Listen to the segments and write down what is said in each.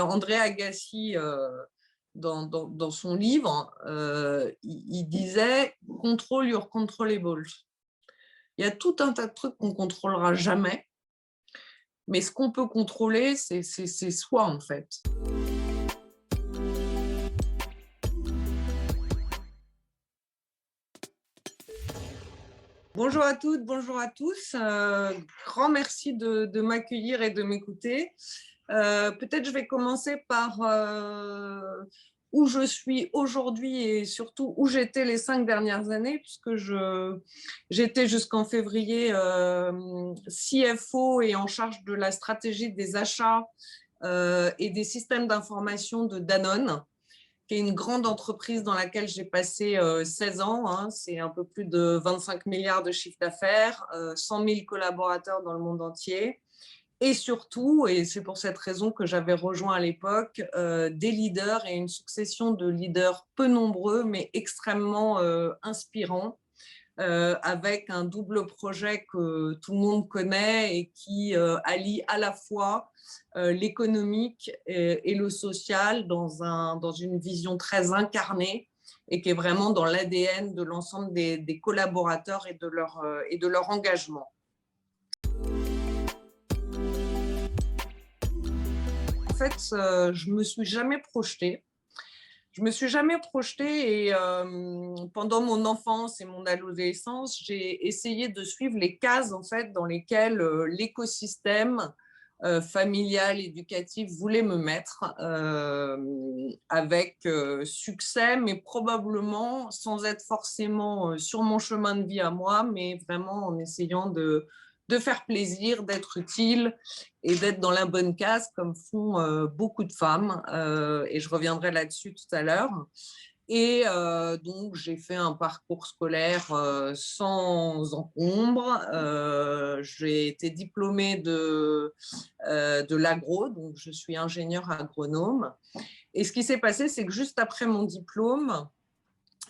André Agassi, dans son livre, il disait « Control your controllables ». Il y a tout un tas de trucs qu'on ne contrôlera jamais, mais ce qu'on peut contrôler, c'est soi, en fait. Bonjour à toutes, bonjour à tous. Grand merci de m'accueillir et de m'écouter. Peut-être je vais commencer par où je suis aujourd'hui et surtout où j'étais les 5 dernières années, puisque j'étais jusqu'en février CFO et en charge de la stratégie des achats et des systèmes d'information de Danone, qui est une grande entreprise dans laquelle j'ai passé 16 ans. Hein. C'est un peu plus de 25 milliards de chiffre d'affaires, 100 000 collaborateurs dans le monde entier. Et surtout, et c'est pour cette raison que j'avais rejoint à l'époque, des leaders et une succession de leaders peu nombreux, mais extrêmement inspirants, avec un double projet que tout le monde connaît et qui allie à la fois l'économique et le social dans une vision très incarnée et qui est vraiment dans l'ADN de l'ensemble des collaborateurs et de leur engagement. En fait, je ne me suis jamais projetée. Je me suis jamais projetée et pendant mon enfance et mon adolescence, j'ai essayé de suivre les cases en fait dans lesquelles l'écosystème familial, éducatif voulait me mettre avec succès, mais probablement sans être forcément sur mon chemin de vie à moi, mais vraiment en essayant de faire plaisir, d'être utile et d'être dans la bonne case comme font beaucoup de femmes. Et je reviendrai là-dessus tout à l'heure. Et donc, j'ai fait un parcours scolaire sans encombre. J'ai été diplômée de l'agro, donc je suis ingénieure agronome. Et ce qui s'est passé, c'est que juste après mon diplôme,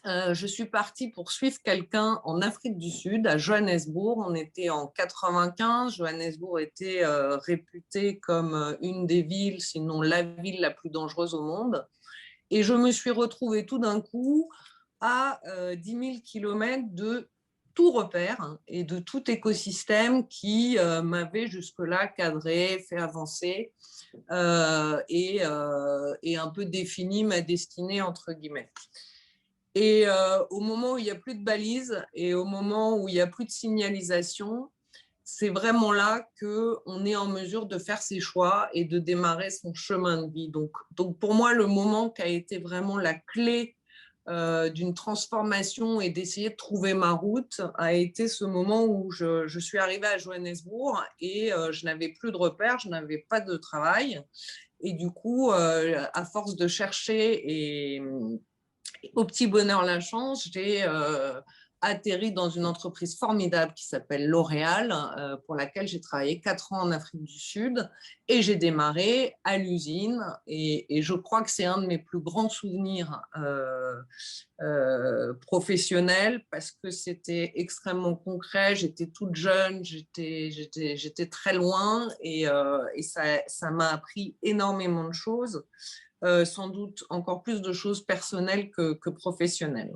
je suis partie pour suivre quelqu'un en Afrique du Sud, à Johannesburg. On était en 95. Johannesburg était réputée comme une des villes, sinon la ville la plus dangereuse au monde. Et je me suis retrouvée tout d'un coup à 10 000 kilomètres de tout repère et de tout écosystème qui m'avait jusque-là cadré, fait avancer et un peu défini ma destinée, entre guillemets. Et au moment où il n'y a plus de balises et au moment où il n'y a plus de signalisation, c'est vraiment là qu'on est en mesure de faire ses choix et de démarrer son chemin de vie. Donc pour moi, le moment qui a été vraiment la clé d'une transformation et d'essayer de trouver ma route a été ce moment où je suis arrivée à Johannesburg et je n'avais plus de repères, je n'avais pas de travail. Et du coup, à force de chercher et au petit bonheur la chance, j'ai atterri dans une entreprise formidable qui s'appelle L'Oréal, pour laquelle j'ai travaillé 4 ans en Afrique du Sud et j'ai démarré à l'usine et je crois que c'est un de mes plus grands souvenirs professionnels parce que c'était extrêmement concret, j'étais toute jeune, j'étais très loin et ça m'a appris énormément de choses. Sans doute encore plus de choses personnelles que professionnelles.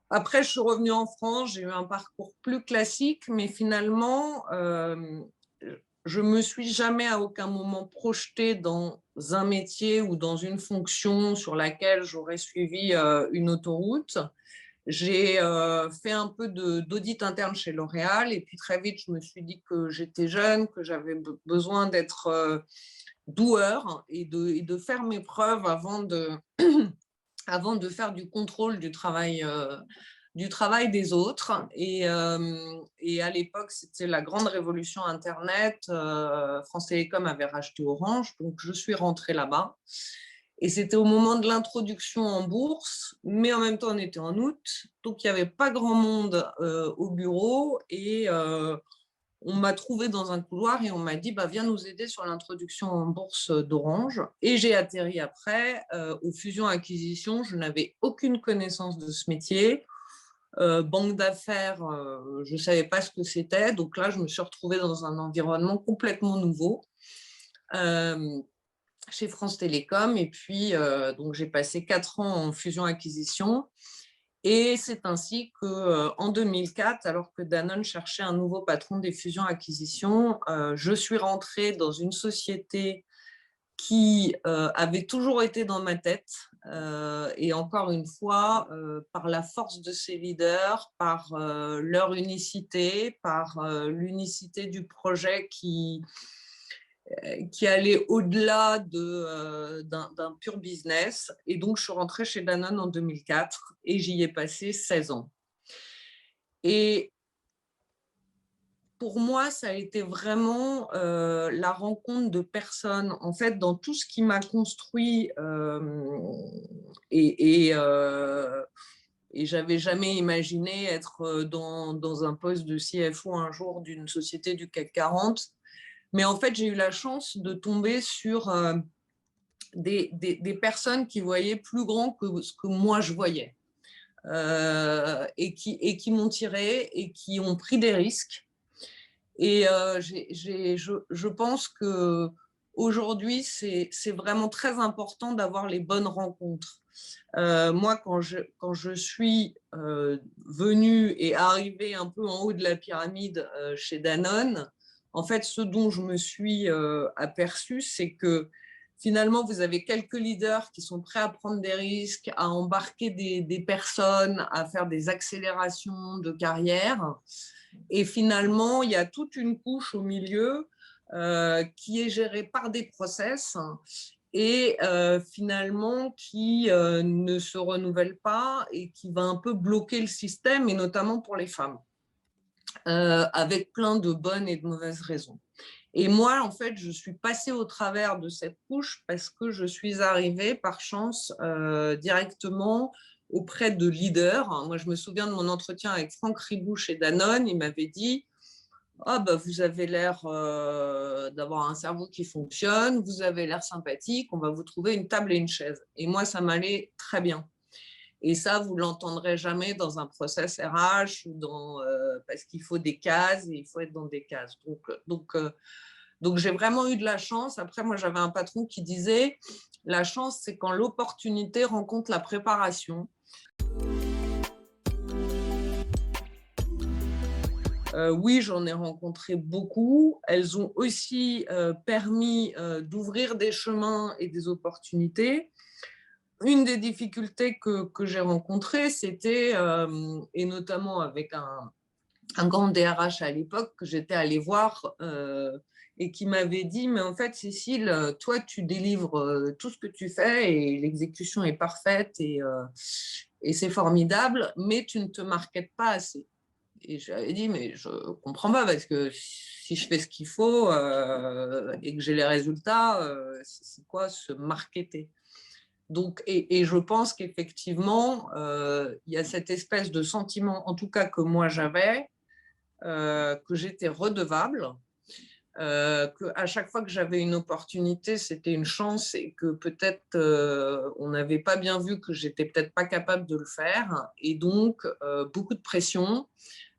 Après, je suis revenue en France, j'ai eu un parcours plus classique, mais finalement, je ne me suis jamais à aucun moment projetée dans un métier ou dans une fonction sur laquelle j'aurais suivi une autoroute. J'ai fait un peu d'audit interne chez L'Oréal et puis très vite, je me suis dit que j'étais jeune, que j'avais besoin d'être doueur et de faire mes preuves avant de faire du contrôle du travail des autres. Et à l'époque, c'était la grande révolution Internet. France Télécom avait racheté Orange, donc je suis rentrée là-bas. Et c'était au moment de l'introduction en bourse, mais en même temps, on était en août, donc il n'y avait pas grand monde au bureau et on m'a trouvé dans un couloir et on m'a dit viens nous aider sur l'introduction en bourse d'Orange. Et j'ai atterri après aux fusions-acquisitions. Je n'avais aucune connaissance de ce métier. Banque d'affaires, je ne savais pas ce que c'était. Donc là, je me suis retrouvée dans un environnement complètement nouveau. chez France Télécom. Et puis, donc, j'ai passé 4 ans en fusion-acquisition. Et c'est ainsi qu'en 2004, alors que Danone cherchait un nouveau patron des fusions-acquisitions, je suis rentrée dans une société qui avait toujours été dans ma tête. Et encore une fois, par la force de ses leaders, par leur unicité, par l'unicité du projet qui allait au-delà d'un pur business. Et donc, je suis rentrée chez Danone en 2004 et j'y ai passé 16 ans. Et pour moi, ça a été vraiment la rencontre de personnes. En fait, dans tout ce qui m'a construit, et j'avais jamais imaginé être dans un poste de CFO un jour d'une société du CAC 40. Mais en fait, j'ai eu la chance de tomber sur des personnes qui voyaient plus grand que ce que moi je voyais, et qui m'ont tiré et qui ont pris des risques. Et je pense qu'aujourd'hui, c'est vraiment très important d'avoir les bonnes rencontres. Moi, quand je suis venue et arrivée un peu en haut de la pyramide chez Danone, en fait, ce dont je me suis aperçue, c'est que finalement, vous avez quelques leaders qui sont prêts à prendre des risques, à embarquer des personnes, à faire des accélérations de carrière. Et finalement, il y a toute une couche au milieu qui est gérée par des process et finalement qui ne se renouvelle pas et qui va un peu bloquer le système, et notamment pour les femmes, avec plein de bonnes et de mauvaises raisons. Et moi, en fait, je suis passée au travers de cette couche parce que je suis arrivée par chance directement auprès de leaders. Moi, je me souviens de mon entretien avec Franck Ribou chez Danone. Il m'avait dit: ah, bah, vous avez l'air d'avoir un cerveau qui fonctionne, vous avez l'air sympathique, on va vous trouver une table et une chaise. Et moi, ça m'allait très bien. Et ça, vous ne l'entendrez jamais dans un process RH ou parce qu'il faut des cases et il faut être dans des cases. Donc j'ai vraiment eu de la chance. Après, moi, j'avais un patron qui disait: la chance, c'est quand l'opportunité rencontre la préparation. Oui, j'en ai rencontré beaucoup. Elles ont aussi permis d'ouvrir des chemins et des opportunités. Une des difficultés que j'ai rencontrées, c'était, et notamment avec un grand DRH à l'époque que j'étais allée voir et qui m'avait dit: mais en fait, Cécile, toi, tu délivres tout ce que tu fais et l'exécution est parfaite et c'est formidable, mais tu ne te marketes pas assez. Et j'avais dit: mais je ne comprends pas, parce que si je fais ce qu'il faut et que j'ai les résultats, c'est quoi se marketer? Donc, et je pense qu'effectivement, il y a cette espèce de sentiment, en tout cas que moi j'avais, que j'étais redevable, qu'à chaque fois que j'avais une opportunité, c'était une chance et que peut-être on n'avait pas bien vu que j'étais peut-être pas capable de le faire. Et donc, beaucoup de pression,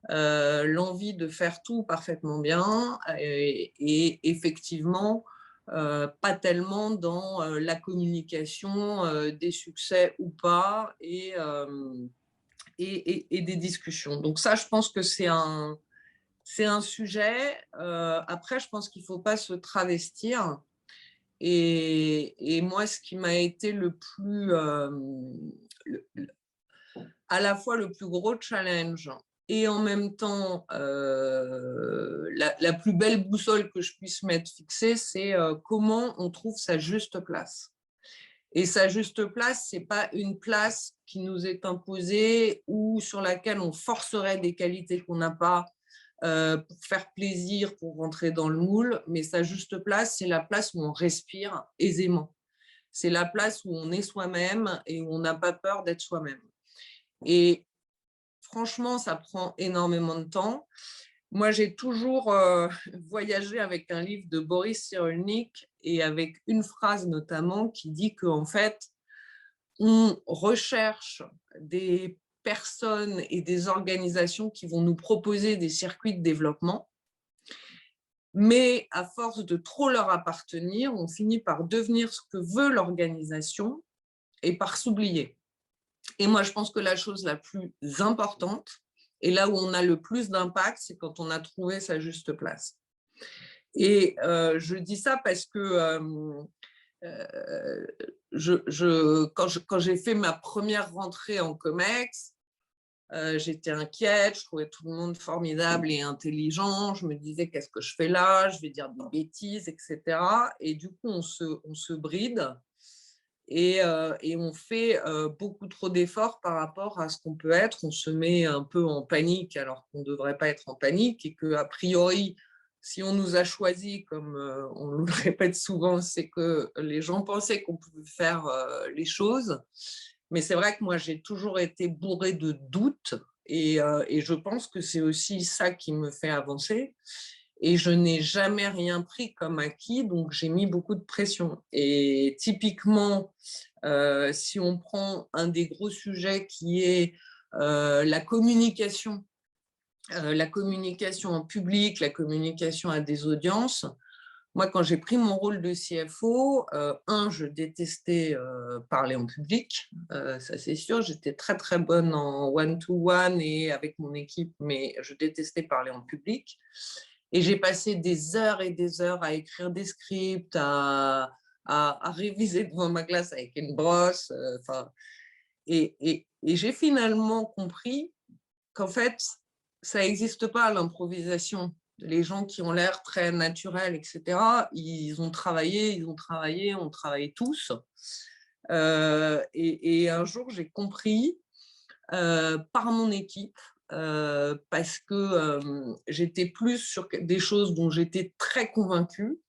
l'envie de faire tout parfaitement bien et effectivement, pas tellement dans la communication des succès ou pas et des discussions. Donc ça, je pense que c'est un sujet. Après, je pense qu'il ne faut pas se travestir. Et moi, ce qui m'a été à la fois le plus gros challenge et en même temps la plus belle boussole que je puisse m'être fixée, c'est comment on trouve sa juste place. Et sa juste place, ce n'est pas une place qui nous est imposée ou sur laquelle on forcerait des qualités qu'on n'a pas pour faire plaisir, pour rentrer dans le moule, mais sa juste place, c'est la place où on respire aisément. C'est la place où on est soi-même et où on n'a pas peur d'être soi-même. Et franchement, ça prend énormément de temps. Moi, j'ai toujours voyagé avec un livre de Boris Cyrulnik et avec une phrase notamment qui dit qu'en fait, on recherche des personnes et des organisations qui vont nous proposer des circuits de développement, Mais à force de trop leur appartenir, on finit par devenir ce que veut l'organisation et par s'oublier. Et moi, je pense que la chose la plus importante, et là où on a le plus d'impact, c'est quand on a trouvé sa juste place. Et je dis ça parce que quand j'ai fait ma première rentrée en Comex, j'étais inquiète, je trouvais tout le monde formidable et intelligent. Je me disais, qu'est-ce que je fais là? Je vais dire des bêtises, etc. Et du coup, on se bride et on fait beaucoup trop d'efforts par rapport à ce qu'on peut être. On se met un peu en panique alors qu'on ne devrait pas être en panique et qu'a priori, si on nous a choisis, comme on le répète souvent, c'est que les gens pensaient qu'on pouvait faire les choses. Mais c'est vrai que moi, j'ai toujours été bourrée de doutes et je pense que c'est aussi ça qui me fait avancer. Et je n'ai jamais rien pris comme acquis, donc j'ai mis beaucoup de pression. Et typiquement, si on prend un des gros sujets qui est la communication en public, la communication à des audiences, moi, quand j'ai pris mon rôle de CFO, je détestais parler en public, ça c'est sûr. J'étais très, très bonne en one-to-one et avec mon équipe, mais je détestais parler en public. Et j'ai passé des heures et des heures à écrire des scripts, à réviser devant ma classe avec une brosse. Et j'ai finalement compris qu'en fait, ça n'existe pas l'improvisation. Les gens qui ont l'air très naturels, etc., on travaille tous. Et un jour, j'ai compris par mon équipe, parce que j'étais plus sur des choses dont j'étais très convaincue.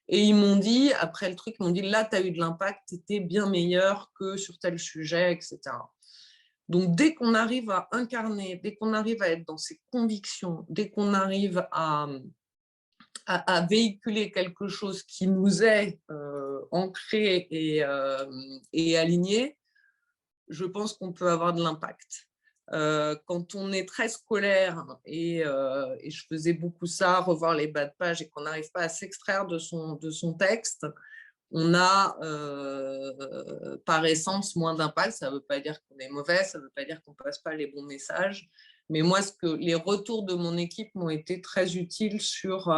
Et ils m'ont dit, après le truc, ils m'ont dit, là, tu as eu de l'impact, tu étais bien meilleur que sur tel sujet, etc. Donc, dès qu'on arrive à incarner, dès qu'on arrive à être dans ses convictions, dès qu'on arrive à véhiculer quelque chose qui nous est ancré et aligné, je pense qu'on peut avoir de l'impact. Quand on est très scolaire, et je faisais beaucoup ça, revoir les bas de page, et qu'on n'arrive pas à s'extraire de son texte, on a par essence moins d'impact. Ça ne veut pas dire qu'on est mauvais, ça ne veut pas dire qu'on ne passe pas les bons messages. Mais moi, les retours de mon équipe m'ont été très utiles sur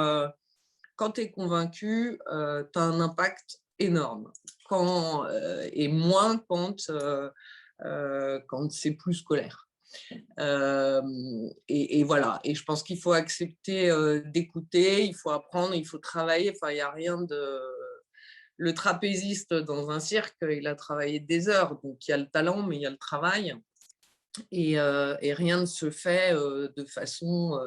quand tu es convaincu, tu as un impact énorme. Et moins quand c'est plus scolaire. Et voilà. Et je pense qu'il faut accepter d'écouter, il faut apprendre, il faut travailler. Enfin, il n'y a rien de... Le trapéziste dans un cirque, il a travaillé des heures. Donc, il y a le talent, mais il y a le travail. Et rien ne se fait de façon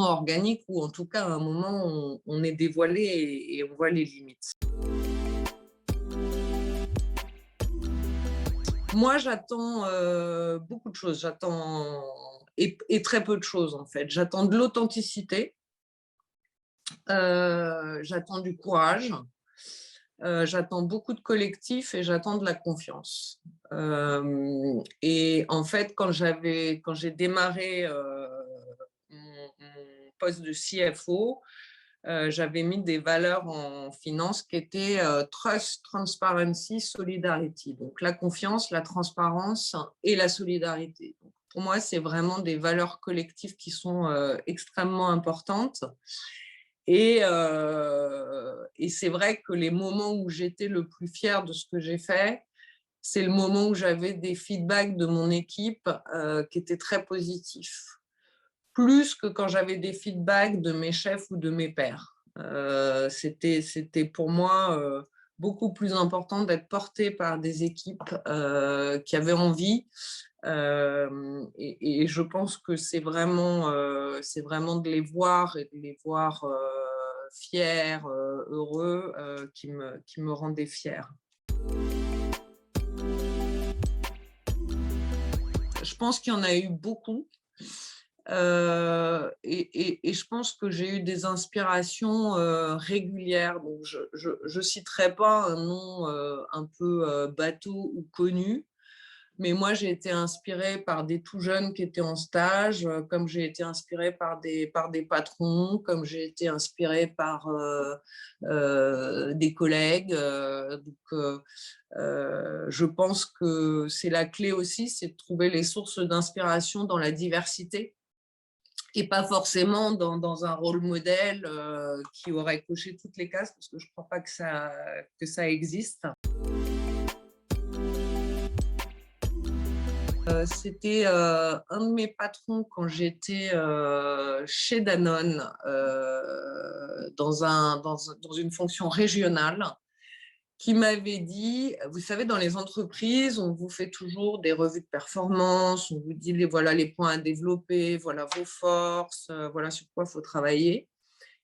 organique, ou en tout cas, à un moment, on est dévoilé et on voit les limites. Moi, j'attends beaucoup de choses. Et très peu de choses, en fait. J'attends de l'authenticité. J'attends du courage. J'attends beaucoup de collectif et j'attends de la confiance. Et en fait, quand j'ai démarré mon poste de CFO, j'avais mis des valeurs en finance qui étaient trust, transparency, solidarity. Donc la confiance, la transparence et la solidarité. Donc, pour moi, c'est vraiment des valeurs collectives qui sont extrêmement importantes. Et c'est vrai que les moments où j'étais le plus fière de ce que j'ai fait, c'est le moment où j'avais des feedbacks de mon équipe qui étaient très positifs, plus que quand j'avais des feedbacks de mes chefs ou de mes pairs. C'était pour moi beaucoup plus important d'être portée par des équipes qui avaient envie. Et je pense que c'est vraiment de les voir et de les voir fiers, heureux, qui me rendait fière. Je pense qu'il y en a eu beaucoup. Et je pense que j'ai eu des inspirations régulières. Donc je ne citerai pas un nom un peu bateau ou connu, Mais moi, j'ai été inspirée par des tout jeunes qui étaient en stage, comme j'ai été inspirée par des patrons, comme j'ai été inspirée par des collègues. Je pense que c'est la clé aussi, c'est de trouver les sources d'inspiration dans la diversité et pas forcément dans un rôle modèle qui aurait coché toutes les cases, parce que je ne crois pas que ça existe. C'était un de mes patrons quand j'étais chez Danone, dans une fonction régionale, qui m'avait dit, vous savez, dans les entreprises, on vous fait toujours des revues de performance, on vous dit voilà les points à développer, voilà vos forces, voilà sur quoi il faut travailler.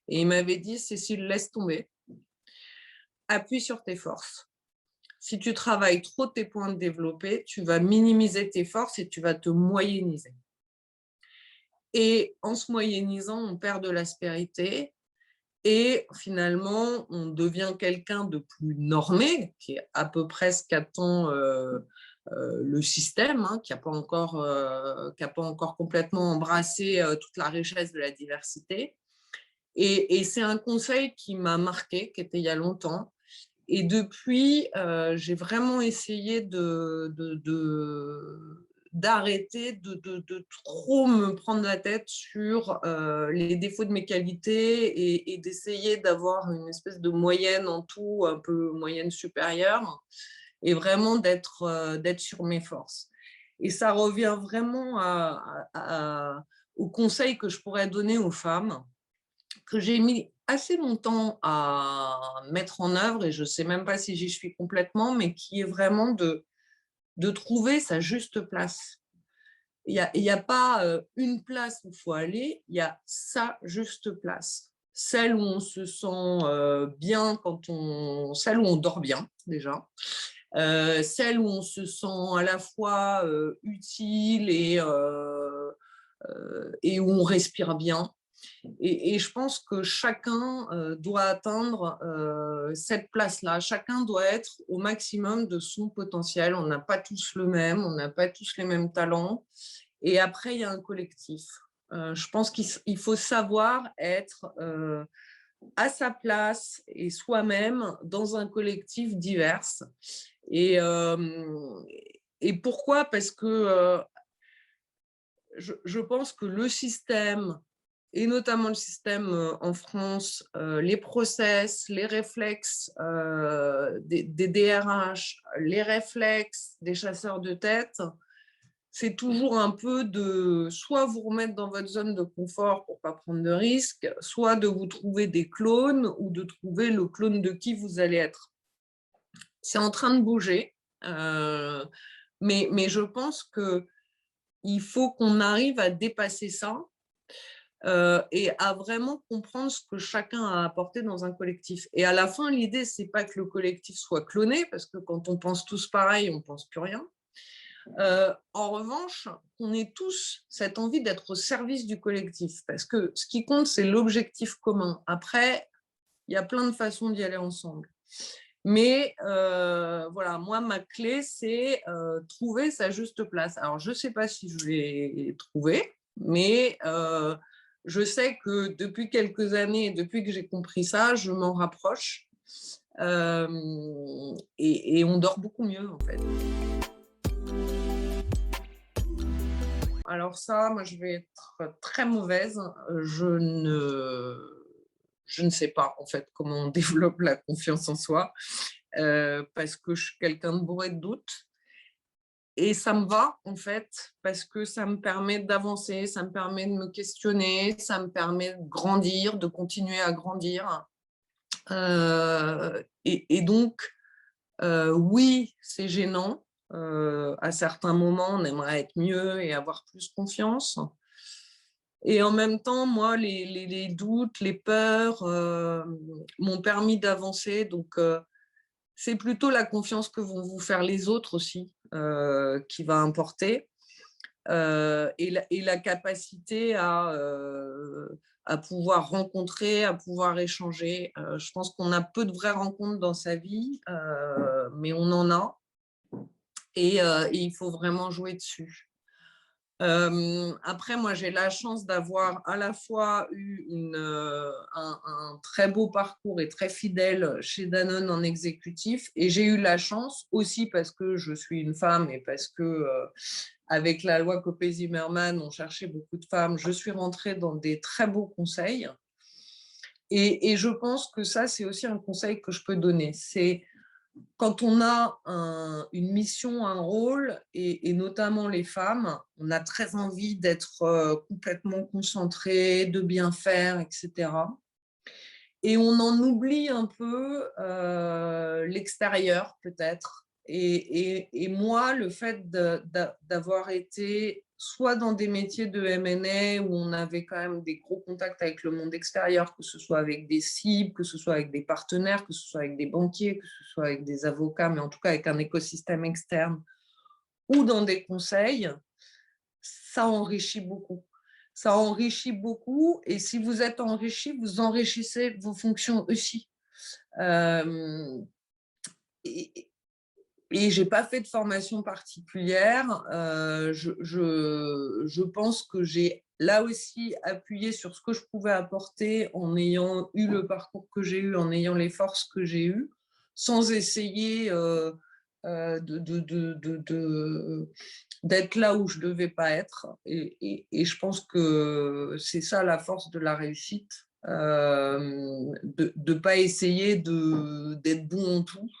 Et il m'avait dit, Cécile, laisse tomber, appuie sur tes forces. Si tu travailles trop tes points développés, tu vas minimiser tes forces et tu vas te moyenniser. Et en se moyennisant, on perd de l'aspérité et finalement, on devient quelqu'un de plus normé, qui est à peu près ce qu'attend le système, hein, qui n'a pas encore complètement embrassé toute la richesse de la diversité. Et c'est un conseil qui m'a marqué, qui était il y a longtemps. Et depuis, j'ai vraiment essayé d'arrêter de trop me prendre la tête sur les défauts de mes qualités et d'essayer d'avoir une espèce de moyenne en tout, un peu moyenne supérieure, et vraiment d'être sur mes forces. Et ça revient vraiment au conseil que je pourrais donner aux femmes, que j'ai mis assez longtemps à mettre en œuvre, et je ne sais même pas si j'y suis complètement, mais qui est vraiment de trouver sa juste place. Il y a pas une place où il faut aller, il y a sa juste place. Celle où on se sent bien, celle où on dort bien déjà, celle où on se sent à la fois utile et où on respire bien. Et je pense que chacun doit atteindre cette place-là. Chacun doit être au maximum de son potentiel. On n'a pas tous le même, on n'a pas tous les mêmes talents. Et après, il y a un collectif. Je pense qu'il faut savoir être à sa place et soi-même dans un collectif divers. Et, et pourquoi? Parce que je pense que le système, et notamment le système en France, les process, les réflexes des DRH, les réflexes des chasseurs de tête, c'est toujours un peu de soit vous remettre dans votre zone de confort pour ne pas prendre de risques, soit de vous trouver des clones ou de trouver le clone de qui vous allez être. C'est en train de bouger, mais je pense qu'il faut qu'on arrive à dépasser ça et à vraiment comprendre ce que chacun a apporté dans un collectif. Et à la fin, l'idée, ce n'est pas que le collectif soit cloné, parce que quand on pense tous pareil, on ne pense plus rien. En revanche, on ait tous cette envie d'être au service du collectif, parce que ce qui compte, c'est l'objectif commun. Après, il y a plein de façons d'y aller ensemble. Mais voilà, moi, ma clé, c'est trouver sa juste place. Alors, je ne sais pas si je l'ai trouvée, mais je sais que depuis quelques années, depuis que j'ai compris ça, je m'en rapproche et on dort beaucoup mieux, en fait. Alors ça, moi, je vais être très mauvaise. Je ne sais pas, en fait, comment on développe la confiance en soi, parce que je suis quelqu'un de bourré de doutes. Et ça me va, en fait, parce que ça me permet d'avancer, ça me permet de me questionner, ça me permet de grandir, de continuer à grandir. Et donc, oui, c'est gênant. À certains moments, on aimerait être mieux et avoir plus confiance. Et en même temps, moi, les doutes, les peurs m'ont permis d'avancer. Donc, c'est plutôt la confiance que vont vous faire les autres aussi qui va importer. Et la capacité à pouvoir rencontrer, à pouvoir échanger. Je pense qu'on a peu de vraies rencontres dans sa vie, mais on en a. et il faut vraiment jouer dessus. Après, moi, j'ai la chance d'avoir à la fois eu un très beau parcours et très fidèle chez Danone en exécutif, et j'ai eu la chance aussi parce que je suis une femme et parce que avec la loi Copé-Zimmermann, on cherchait beaucoup de femmes, je suis rentrée dans des très beaux conseils. Et je pense que ça, c'est aussi un conseil que je peux donner. C'est quand on a une mission, un rôle, et notamment les femmes, on a très envie d'être complètement concentré, de bien faire, etc. Et on en oublie un peu l'extérieur, peut-être. Et moi, le fait d'avoir été soit dans des métiers de M&A où on avait quand même des gros contacts avec le monde extérieur, que ce soit avec des cibles, que ce soit avec des partenaires, que ce soit avec des banquiers, que ce soit avec des avocats, mais en tout cas avec un écosystème externe, ou dans des conseils, ça enrichit beaucoup. Ça enrichit beaucoup, et si vous êtes enrichi, vous enrichissez vos fonctions aussi. Et je n'ai pas fait de formation particulière. Je pense que j'ai là aussi appuyé sur ce que je pouvais apporter en ayant eu le parcours que j'ai eu, en ayant les forces que j'ai eues, sans essayer d'être là où je ne devais pas être. Et je pense que c'est ça la force de la réussite, de ne pas essayer d'être bon en tout.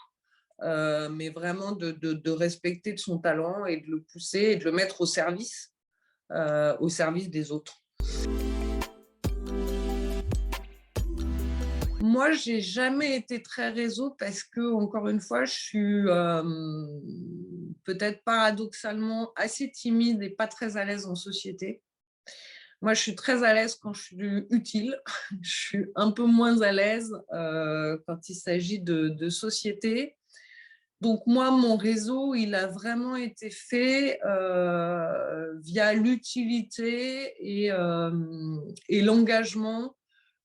Mais vraiment de respecter de son talent et de le pousser et de le mettre au service des autres. Moi, j'ai jamais été très réseau parce que, encore une fois, je suis peut-être paradoxalement assez timide et pas très à l'aise en société. Moi, je suis très à l'aise quand je suis utile. Je suis un peu moins à l'aise quand il s'agit de société. Donc moi, mon réseau, il a vraiment été fait via l'utilité et l'engagement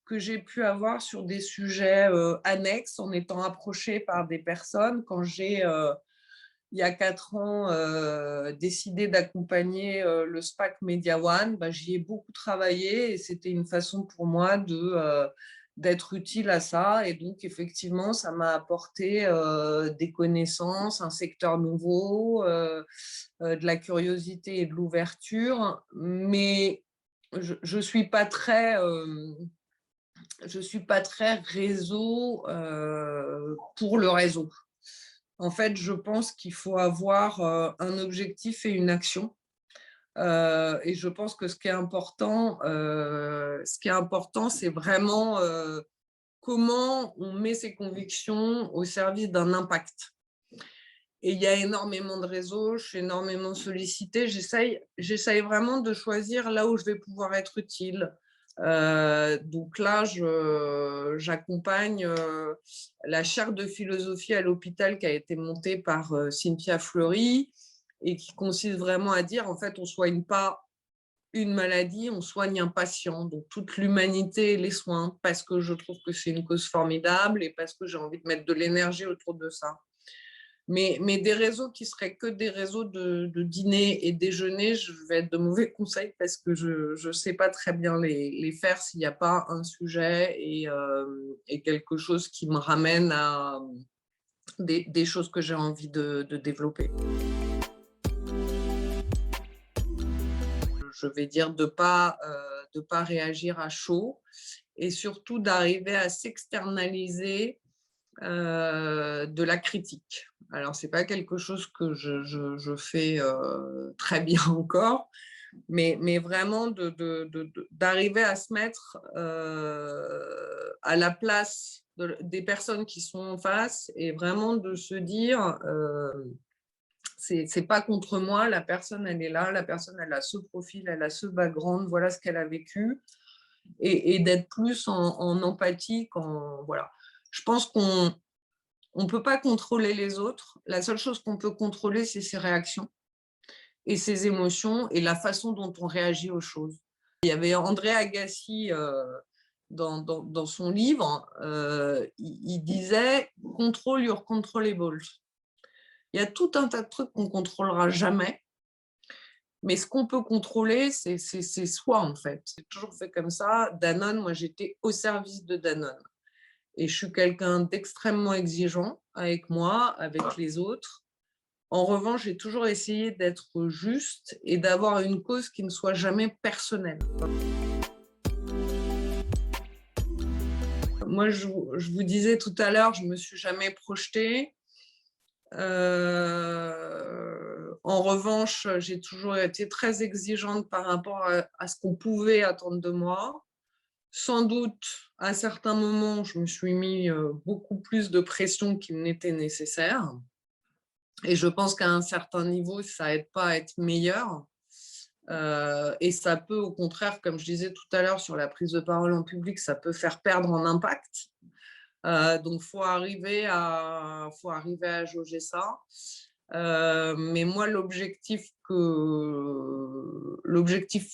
que j'ai pu avoir sur des sujets annexes en étant approchée par des personnes. Quand j'ai, il y a 4 ans, décidé d'accompagner le SPAC Media One, bah, j'y ai beaucoup travaillé et c'était une façon pour moi d'être utile à ça. Et donc, effectivement, ça m'a apporté des connaissances, un secteur nouveau, de la curiosité et de l'ouverture. Mais je ne suis pas très... je suis pas très réseau pour le réseau. En fait, je pense qu'il faut avoir un objectif et une action. Et je pense que ce qui est important, c'est vraiment comment on met ses convictions au service d'un impact. Et il y a énormément de réseaux, je suis énormément sollicitée. J'essaye vraiment de choisir là où je vais pouvoir être utile. Donc là, j'accompagne la chaire de philosophie à l'hôpital qui a été montée par Cynthia Fleury et qui consiste vraiment à dire, en fait, on ne soigne pas une maladie, on soigne un patient. Donc toute l'humanité et les soins, parce que je trouve que c'est une cause formidable et parce que j'ai envie de mettre de l'énergie autour de ça. Mais des réseaux qui seraient que des réseaux de dîner et déjeuner, je vais être de mauvais conseils parce que je ne sais pas très bien les faire s'il n'y a pas un sujet et quelque chose qui me ramène à des choses que j'ai envie de développer. Je vais dire de pas réagir à chaud et surtout d'arriver à s'externaliser de la critique. Alors, ce n'est pas quelque chose que je fais très bien encore, mais vraiment d'arriver à se mettre à la place des personnes qui sont en face et vraiment de se dire c'est pas contre moi, la personne elle est là, la personne elle a ce profil, elle a ce background, voilà ce qu'elle a vécu, et d'être plus en empathie voilà. Je pense qu'on ne peut pas contrôler les autres. La seule chose qu'on peut contrôler, c'est ses réactions et ses émotions et la façon dont on réagit aux choses. Il y avait André Agassi dans son livre, il disait « Control your controllables ». Il y a tout un tas de trucs qu'on ne contrôlera jamais, mais ce qu'on peut contrôler, c'est soi, en fait. J'ai toujours fait comme ça. Danone, moi, j'étais au service de Danone. Et je suis quelqu'un d'extrêmement exigeant avec moi, avec les autres. En revanche, j'ai toujours essayé d'être juste et d'avoir une cause qui ne soit jamais personnelle. Moi, je vous disais tout à l'heure, je ne me suis jamais projetée. En revanche, j'ai toujours été très exigeante par rapport à ce qu'on pouvait attendre de moi. Sans doute, à certains moments, je me suis mis beaucoup plus de pression qu'il n'était nécessaire. Et je pense qu'à un certain niveau, ça n'aide pas à être meilleur. Et ça peut, au contraire, comme je disais tout à l'heure sur la prise de parole en public, ça peut faire perdre en impact. Donc, il faut arriver à jauger ça. Mais moi, l'objectif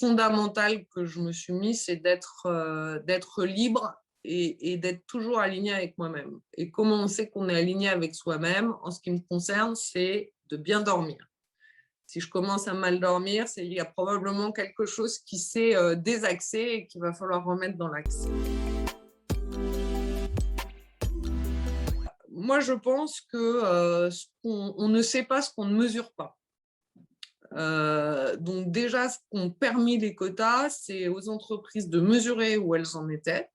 fondamental que je me suis mis, c'est d'être libre et d'être toujours aligné avec moi-même. Et comment on sait qu'on est aligné avec soi-même, en ce qui me concerne, c'est de bien dormir. Si je commence à mal dormir, c'est qu'il y a probablement quelque chose qui s'est désaxé et qu'il va falloir remettre dans l'axe. Moi, je pense qu'on ne sait pas ce qu'on ne mesure pas. Donc déjà, ce qu'ont permis les quotas, c'est aux entreprises de mesurer où elles en étaient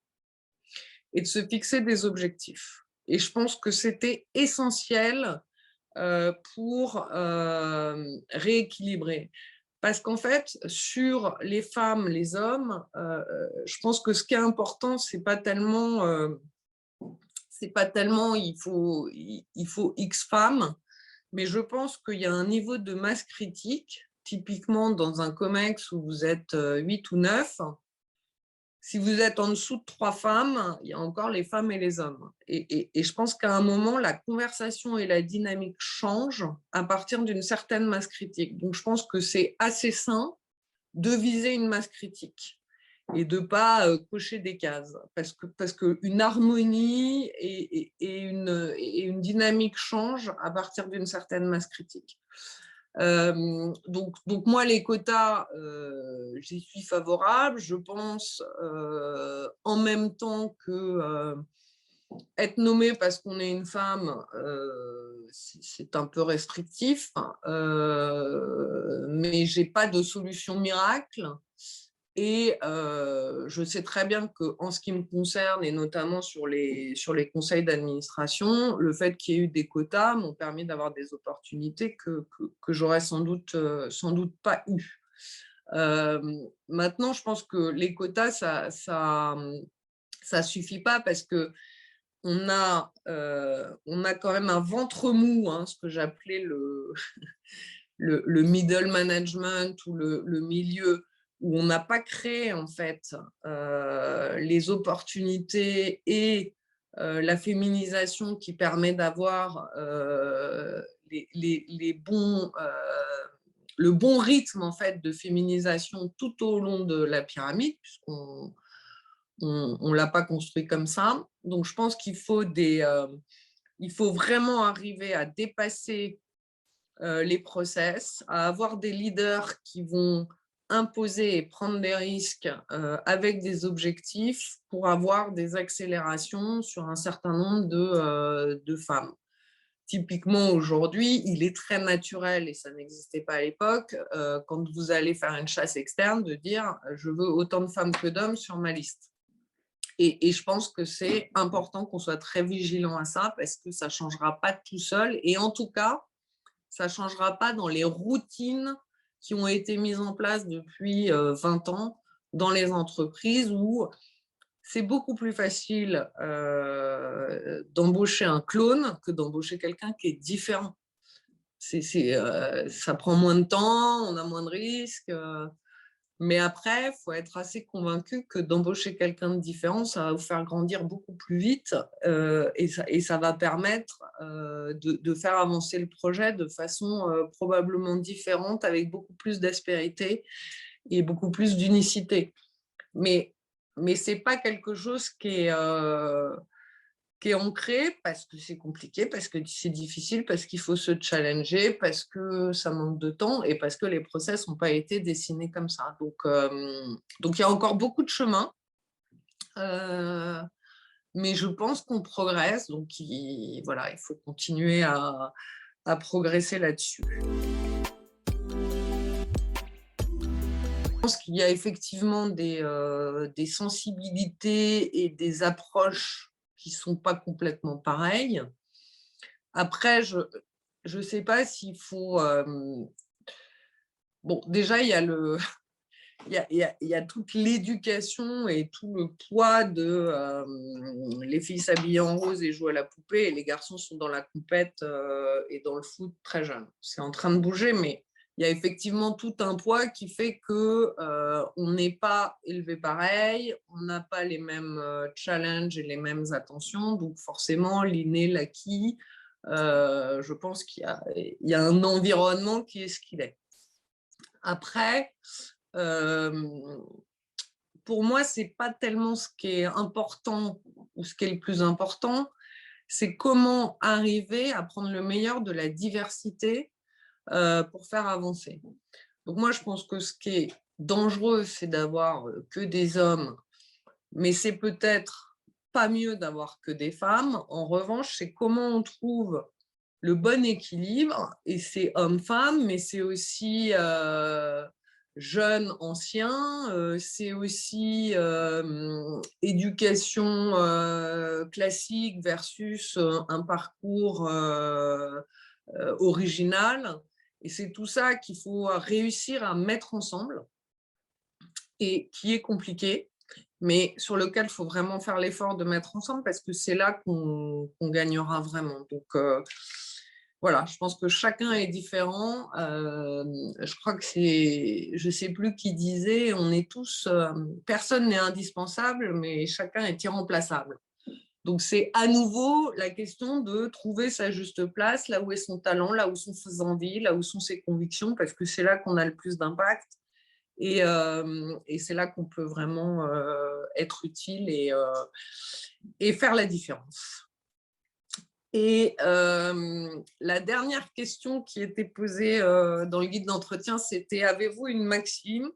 et de se fixer des objectifs. Et je pense que c'était essentiel pour rééquilibrer. Parce qu'en fait, sur les femmes, les hommes, je pense que ce qui est important, c'est pas tellement il faut X femmes, mais je pense qu'il y a un niveau de masse critique, typiquement dans un COMEX où vous êtes 8 ou 9. Si vous êtes en dessous de 3 femmes, il y a encore les femmes et les hommes. Et je pense qu'à un moment, la conversation et la dynamique changent à partir d'une certaine masse critique. Donc, je pense que c'est assez sain de viser une masse critique et de ne pas cocher des cases. Parce qu'une harmonie et une dynamique changent à partir d'une certaine masse critique. Donc moi, les quotas, j'y suis favorable. Je pense en même temps que être nommée parce qu'on est une femme, c'est un peu restrictif, mais je n'ai pas de solution miracle. Et je sais très bien qu'en ce qui me concerne, et notamment sur les conseils d'administration, le fait qu'il y ait eu des quotas m'ont permis d'avoir des opportunités que j'aurais sans doute pas eues. Maintenant, je pense que les quotas, ça suffit pas parce que on a quand même un ventre mou, ce que j'appelais le middle management ou le milieu, où on n'a pas créé en fait les opportunités et la féminisation qui permet d'avoir le bon rythme en fait de féminisation tout au long de la pyramide, puisqu'on ne l'a pas construit comme ça. Donc je pense qu'il faut il faut vraiment arriver à dépasser les process, à avoir des leaders qui vont imposer et prendre des risques avec des objectifs pour avoir des accélérations sur un certain nombre de femmes. Typiquement, aujourd'hui, il est très naturel, et ça n'existait pas à l'époque, quand vous allez faire une chasse externe, de dire « je veux autant de femmes que d'hommes sur ma liste ». Et je pense que c'est important qu'on soit très vigilant à ça parce que ça ne changera pas tout seul. Et en tout cas, ça ne changera pas dans les routines qui ont été mises en place depuis 20 ans dans les entreprises où c'est beaucoup plus facile d'embaucher un clone que d'embaucher quelqu'un qui est différent. Ça prend moins de temps, on a moins de risques. Mais après, il faut être assez convaincu que d'embaucher quelqu'un de différent, ça va vous faire grandir beaucoup plus vite et ça va permettre de faire avancer le projet de façon probablement différente, avec beaucoup plus d'aspérité et beaucoup plus d'unicité. Mais ce n'est pas quelque chose qui est qui est ancré parce que c'est compliqué, parce que c'est difficile, parce qu'il faut se challenger, parce que ça manque de temps et parce que les process n'ont pas été dessinés comme ça. Donc il y a encore beaucoup de chemin, mais je pense qu'on progresse. Donc voilà, il faut continuer à progresser là-dessus. Je pense qu'il y a effectivement des sensibilités et des approches qui ne sont pas complètement pareilles. Après, je ne sais pas s'il faut... Bon, déjà, il y a il y a toute l'éducation et tout le poids de les filles s'habillent en rose et jouent à la poupée et les garçons sont dans la compète et dans le foot très jeunes. C'est en train de bouger, mais il y a effectivement tout un poids qui fait qu'on n'est pas élevé pareil, on n'a pas les mêmes challenges et les mêmes attentions, donc forcément l'inné, l'acquis, je pense qu'il y a un environnement qui est ce qu'il est. Après, pour moi, ce n'est pas tellement ce qui est important ou ce qui est le plus important, c'est comment arriver à prendre le meilleur de la diversité pour faire avancer. Donc moi, je pense que ce qui est dangereux, c'est d'avoir que des hommes, mais c'est peut-être pas mieux d'avoir que des femmes. En revanche, c'est comment on trouve le bon équilibre, et c'est homme-femme, mais c'est aussi jeunes, anciens, c'est aussi éducation classique versus un parcours original. Et c'est tout ça qu'il faut réussir à mettre ensemble et qui est compliqué, mais sur lequel il faut vraiment faire l'effort de mettre ensemble parce que c'est là qu'on gagnera vraiment. Donc, voilà, je pense que chacun est différent. Je crois que c'est, je ne sais plus qui disait, on est tous, personne n'est indispensable, mais chacun est irremplaçable. Donc, c'est à nouveau la question de trouver sa juste place, là où est son talent, là où sont ses envies, là où sont ses convictions, parce que c'est là qu'on a le plus d'impact. Et c'est là qu'on peut vraiment être utile et faire la différence. Et la dernière question qui était posée dans le guide d'entretien, c'était « Avez-vous une maxime ?»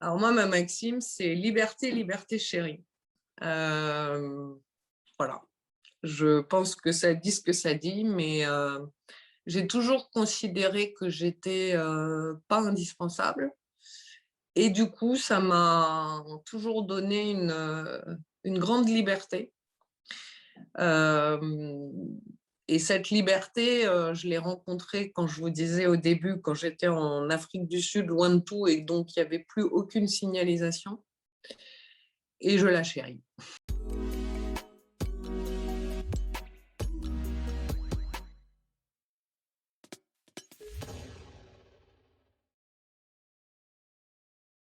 Alors moi, ma maxime, c'est « Liberté, liberté chérie ». Voilà. Je pense que ça dit ce que ça dit, mais j'ai toujours considéré que j'étais pas indispensable. Et du coup, ça m'a toujours donné une grande liberté. Et cette liberté, je l'ai rencontrée quand je vous disais au début, quand j'étais en Afrique du Sud, loin de tout, et donc il n'y avait plus aucune signalisation. Et je la chéris.